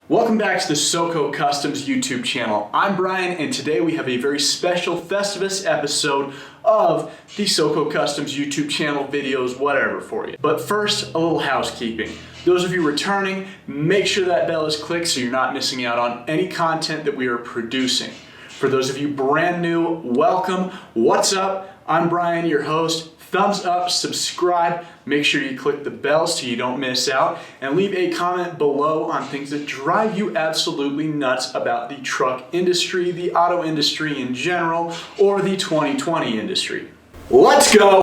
Welcome back to the SoCo Customs YouTube channel. I'm Brian, and today we have a very special Festivus episode of the SoCo Customs YouTube channel videos, whatever for you. But first, a little housekeeping. Those of you returning, make sure that bell is clicked so you're not missing out on any content that we are producing. For those of you brand new, welcome. What's up? I'm Brian, your host. Thumbs up, subscribe, make sure you click the bell so you don't miss out, and leave a comment below on things that drive you absolutely nuts about the truck industry, the auto industry in general, or the 2020 industry. Let's go!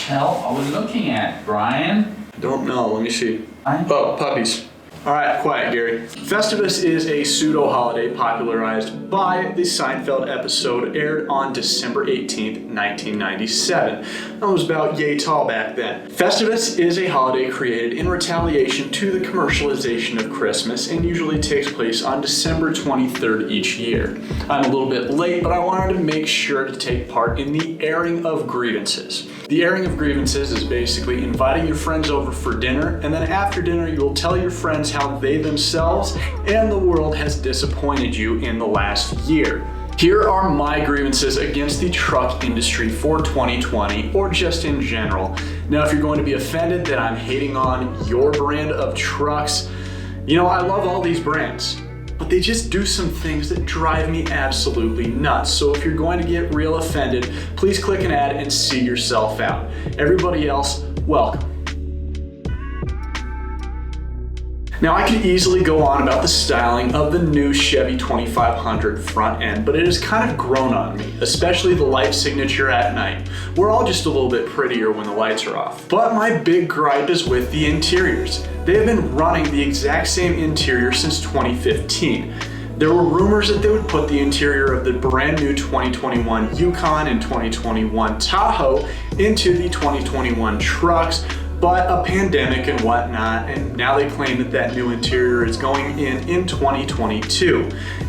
Hell, are we looking at, Brian? Don't know, let me see. Oh, puppies. All right, quiet, Gary. Festivus is a pseudo-holiday popularized by the Seinfeld episode aired on December 18th, 1997. That was about yay tall back then. Festivus is a holiday created in retaliation to the commercialization of Christmas and usually takes place on December 23rd each year. I'm a little bit late, but I wanted to make sure to take part in the airing of grievances. The airing of grievances is basically inviting your friends over for dinner, and then after dinner you will tell your friends how they themselves and the world has disappointed you in the last year. Here are my grievances against the truck industry for 2020, or just in general. Now, if you're going to be offended that I'm hating on your brand of trucks, you know, I love all these brands, but they just do some things that drive me absolutely nuts. So if you're going to get real offended, please click an ad and see yourself out. Everybody else, welcome. Now, I could easily go on about the styling of the new Chevy 2500 front end, but it has kind of grown on me, especially the light signature at night. We're all just a little bit prettier when the lights are off. But my big gripe is with the interiors. They have been running the exact same interior since 2015. There were rumors that they would put the interior of the brand new 2021 Yukon and 2021 Tahoe into the 2021 trucks, but a pandemic and whatnot, and now they claim that that new interior is going in 2022,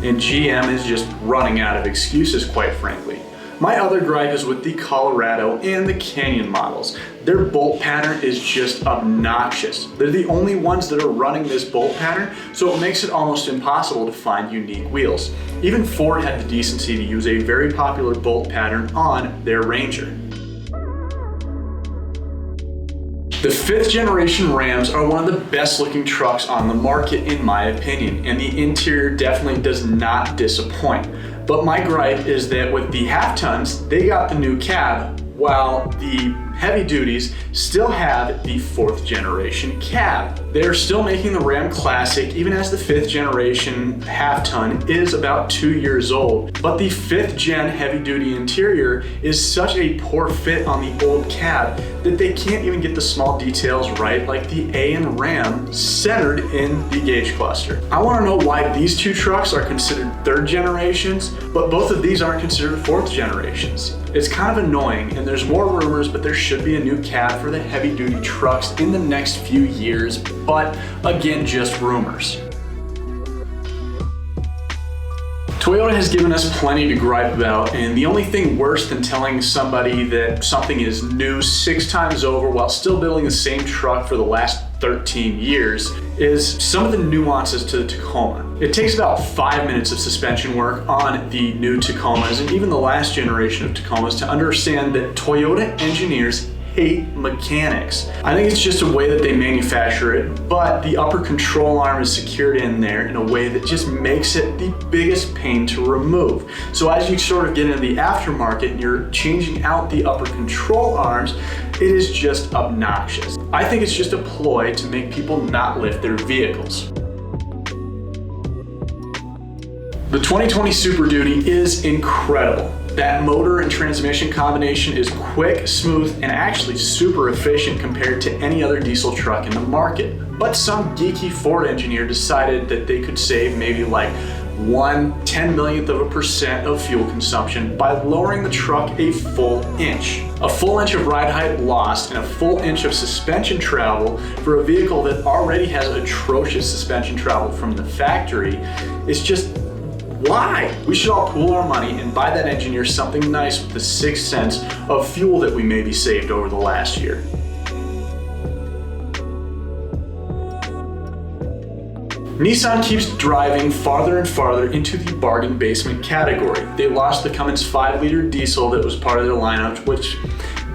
and GM is just running out of excuses, quite frankly. My other gripe is with the Colorado and the Canyon models. Their bolt pattern is just obnoxious. They're the only ones that are running this bolt pattern, so it makes it almost impossible to find unique wheels. Even Ford had the decency to use a very popular bolt pattern on their Ranger. The 5th generation Rams are one of the best looking trucks on the market in my opinion, and the interior definitely does not disappoint. But my gripe is that with the half tons, they got the new cab, while the heavy duties still have the 4th generation cab. They're still making the Ram Classic even as the 5th generation half ton is about 2 years old. But the 5th gen heavy duty interior is such a poor fit on the old cab that they can't even get the small details right, like the A in Ram centered in the gauge cluster. I want to know why these two trucks are considered 3rd generations, but both of these aren't considered 4th generations. It's kind of annoying, and there's more rumors, but there should be a new cab for the heavy duty trucks in the next few years, but again, just rumors. Toyota has given us plenty to gripe about, and the only thing worse than telling somebody that something is new 6 times over while still building the same truck for the last 13 years is some of the nuances to the Tacoma. It takes about 5 minutes of suspension work on the new Tacomas and even the last generation of Tacomas to understand that Toyota engineers hate mechanics. I think it's just a way that they manufacture it, but the upper control arm is secured in there in a way that just makes it the biggest pain to remove. So as you sort of get into the aftermarket and you're changing out the upper control arms, it is just obnoxious. I think it's just a ploy to make people not lift their vehicles. The 2020 Super Duty is incredible. That motor and transmission combination is quick, smooth, and actually super efficient compared to any other diesel truck in the market. But some geeky Ford engineer decided that they could save maybe like 0.1/10,000,000% of fuel consumption by lowering the truck a full inch. A full inch of ride height lost and a full inch of suspension travel for a vehicle that already has atrocious suspension travel from the factory is just why? We should all pool our money and buy that engineer something nice with the 6 cents of fuel that we maybe saved over the last year. Nissan keeps driving farther and farther into the bargain basement category. They lost the Cummins 5-liter diesel that was part of their lineup, which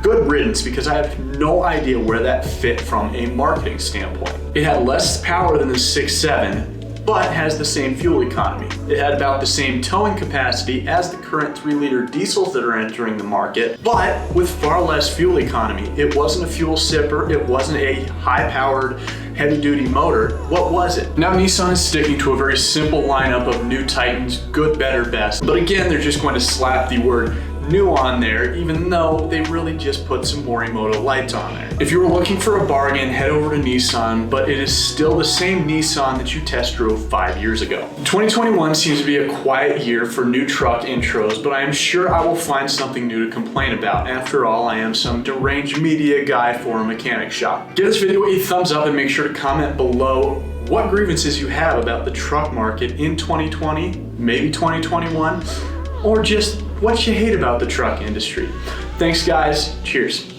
good riddance because I have no idea where that fit from a marketing standpoint. It had less power than the 6.7, but has the same fuel economy. It had about the same towing capacity as the current 3-liter diesels that are entering the market, but with far less fuel economy. It wasn't a fuel sipper, it wasn't a high-powered, heavy-duty motor. What was it? Now Nissan is sticking to a very simple lineup of new Titans, good, better, best. But again, they're just going to slap the word new on there, even though they really just put some Morimoto lights on there. If you were looking for a bargain, head over to Nissan, but it is still the same Nissan that you test drove 5 years ago. 2021 seems to be a quiet year for new truck intros, but I am sure I will find something new to complain about. After all, I am some deranged media guy for a mechanic shop. Give this video a thumbs up and make sure to comment below what grievances you have about the truck market in 2020, maybe 2021, or just what you hate about the truck industry. Thanks guys, cheers.